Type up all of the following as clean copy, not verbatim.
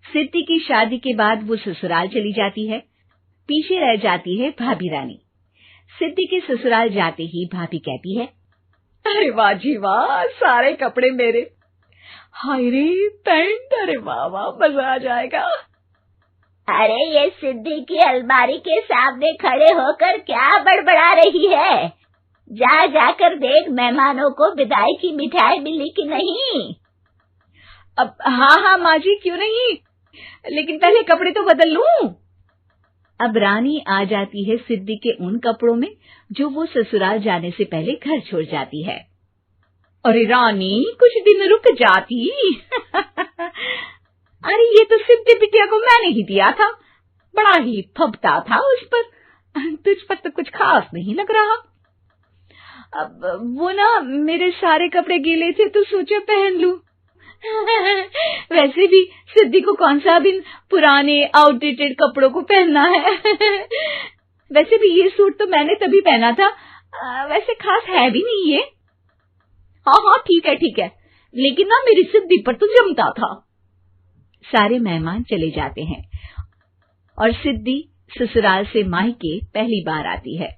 सिद्धि की शादी के बाद वो ससुराल चली जाती है। पीछे रह जाती है भाभी रानी। सिद्धि के ससुराल जाते ही भाभी कहती है, अरे वाह जी वाह, सारे कपड़े मेरे। हाय रे पैंट, अरे वाह वाह, मजा आ जाएगा। अरे ये सिद्धि की अलमारी के सामने खड़े होकर क्या बड़बड़ा रही है? जाकर देख मेहमानों को विदाई की मिठाई मिली कि नहीं। अब हाँ माँ जी, क्यों नहीं, लेकिन पहले कपड़े तो बदल लूं। अब रानी आ जाती है सिद्धि के उन कपड़ों में जो वो ससुराल जाने से पहले घर छोड़ जाती है। अरे रानी, कुछ दिन रुक जाती। अरे ये तो सिद्धि बिटिया को मैंने ही दिया था, बड़ा ही फबता था उस पर, तुझ पर तो कुछ खास नहीं लग रहा। अब वो ना मेरे सारे कपड़े गीले थे तो सोचा पहन लूं। वैसे भी सिद्धि को कौन सा भी पुराने आउटडेटेड कपड़ों को पहनना है। वैसे भी ये सूट तो मैंने तभी पहना था, वैसे खास है भी नहीं ये। हाँ ठीक है, लेकिन ना मेरी सिद्धि पर तो जमता था। सारे मेहमान चले जाते हैं और सिद्धि ससुराल से मायके पहली बार आती है।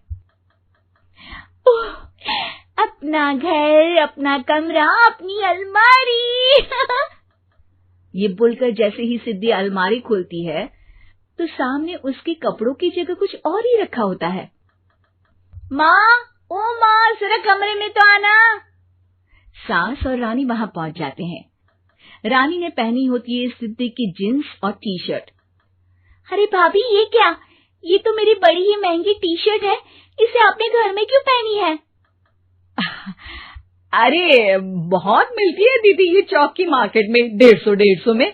अपना घर, अपना कमरा, अपनी अलमारी। ये बोलकर जैसे ही सिद्धि अलमारी खोलती है तो सामने उसके कपड़ों की जगह कुछ और ही रखा होता है। माँ, जरा कमरे में तो आना। सास और रानी वहां पहुंच जाते हैं। रानी ने पहनी होती है सिद्धि की जींस और टी शर्ट। अरे भाभी, ये क्या? ये तो मेरी बड़ी ही महंगी टी शर्ट है, इसे आपने घर में क्यों पहनी है? अरे बहुत मिलती है दीदी ये चौक की मार्केट में, 150 में।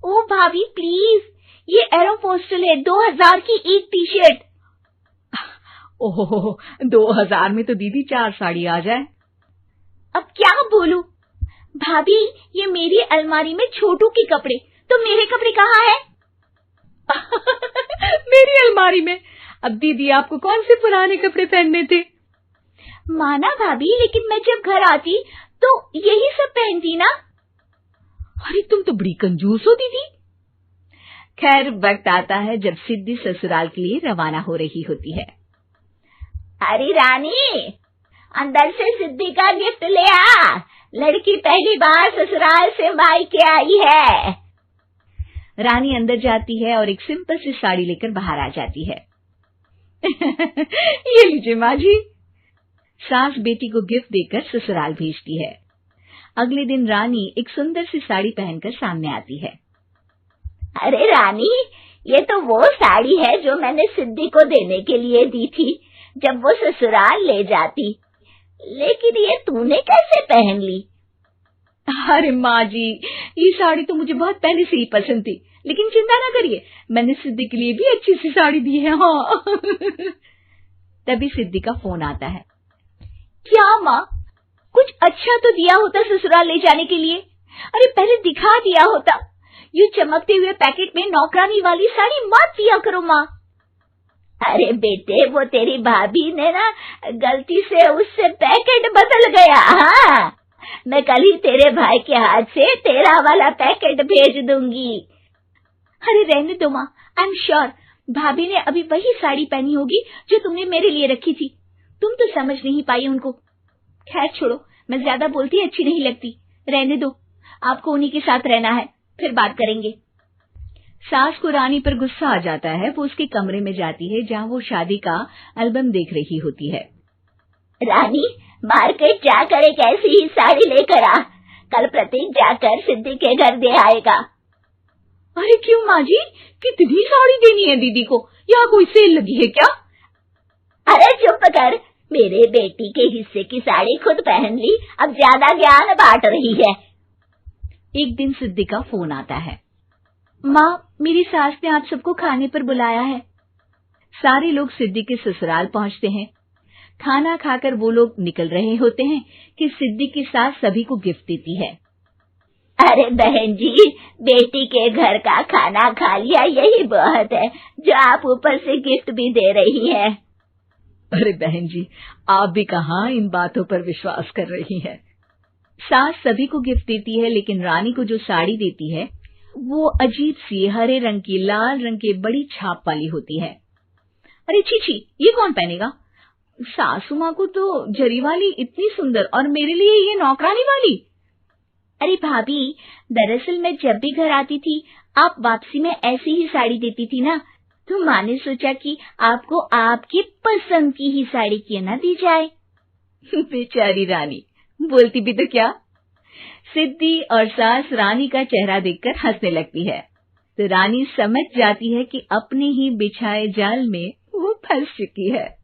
ओ भाभी प्लीज, ये एरोपोस्टल है, 2000 की एक टी शर्ट। ओह, 2000 में तो दीदी 4 साड़ी आ जाए। अब क्या बोलूं? भाभी, ये मेरी अलमारी में छोटू के कपड़े, तो मेरे कपड़े कहाँ हैं? मेरी अलमारी में? अब दीदी आपको कौन से पुराने कपड़े पहनने थे? माना भाभी, लेकिन मैं जब घर आती तो यही सब पहनती ना। अरे तुम तो बड़ी कंजूस हो दीदी। खैर, वक्त आता है जब सिद्धि ससुराल के लिए रवाना हो रही होती है। अरे रानी, अंदर से सिद्धि का गिफ्ट ले आ, लड़की पहली बार ससुराल से मायके आई है। रानी अंदर जाती है और एक सिंपल सी साड़ी लेकर बाहर आ जाती है। ये लीजिए माँ जी। सास बेटी को गिफ्ट देकर ससुराल भेजती है। अगले दिन रानी एक सुंदर सी साड़ी पहनकर सामने आती है। अरे रानी, ये तो वो साड़ी है जो मैंने सिद्धि को देने के लिए दी थी जब वो ससुराल ले जाती, लेकिन ये तूने कैसे पहन ली? अरे माँ जी, ये साड़ी तो मुझे बहुत पहले से ही पसंद थी, लेकिन चिंता ना करिए, मैंने सिद्धि के लिए भी अच्छी सी साड़ी दी है। हाँ। तभी सिद्धि का फोन आता है। क्या माँ, कुछ अच्छा तो दिया होता ससुराल ले जाने के लिए। अरे पहले दिखा दिया होता। ये चमकते हुए पैकेट में नौकरानी वाली साड़ी मत दिया करो माँ। अरे बेटे, वो तेरी भाभी ने ना गलती से उससे पैकेट बदल गया। हाँ, मैं कल ही तेरे भाई के हाथ से तेरा वाला पैकेट भेज दूंगी। अरे रहने दो माँ, आई एम श्योर भाभी ने अभी वही साड़ी पहनी होगी जो तुमने मेरे लिए रखी थी। तुम तो समझ नहीं पाई उनको। खैर छोड़ो, मैं ज्यादा बोलती अच्छी नहीं लगती, रहने दो, आपको उन्हीं के साथ रहना है, फिर बात करेंगे। सास को रानी पर गुस्सा आ जाता है। वो उसके कमरे में जाती है जहाँ वो शादी का एल्बम देख रही होती है। रानी, मार्केट जाकर एक ऐसी ही साड़ी लेकर आ, कल प्रतीक जाकर सिद्धि के घर दे आएगा। अरे क्यों माँ जी, कितनी साड़ी देनी है दीदी को? यहाँ कोई सेल लगी है क्या? अरे चुप कर, मेरे बेटी के हिस्से की साड़ी खुद पहन ली, अब ज्यादा ज्ञान बांट रही है। एक दिन सिद्धि का फोन आता है। माँ, मेरी सास ने आप सबको खाने पर बुलाया है। सारे लोग सिद्धि के ससुराल पहुँचते हैं। खाना खाकर वो लोग निकल रहे होते हैं कि सिद्धि की सास सभी को गिफ्ट देती है। अरे बहन जी, बेटी के घर का खाना खा लिया, यही बहुत है जो आप ऊपर से गिफ्ट भी दे रही है। अरे बहन जी, आप भी कहाँ इन बातों पर विश्वास कर रही हैं। सास सभी को गिफ्ट देती है, लेकिन रानी को जो साड़ी देती है वो अजीब सी हरे रंग की लाल रंग के बड़ी छाप वाली होती है। अरे छी, ये कौन पहनेगा? सासू माँ को तो जरी वाली इतनी सुंदर और मेरे लिए ये नौकरानी वाली। अरे भाभी, दरअसल मैं जब भी घर आती थी आप वापसी में ऐसी ही साड़ी देती थी ना, तो माँ ने सोचा कि आपको आपकी पसंद की ही साड़ी क्यों ना दी जाए। बेचारी रानी, बोलती भी तो क्या। सिद्धि और सास रानी का चेहरा देखकर हंसने लगती है, तो रानी समझ जाती है कि अपने ही बिछाए जाल में वो फंस चुकी है।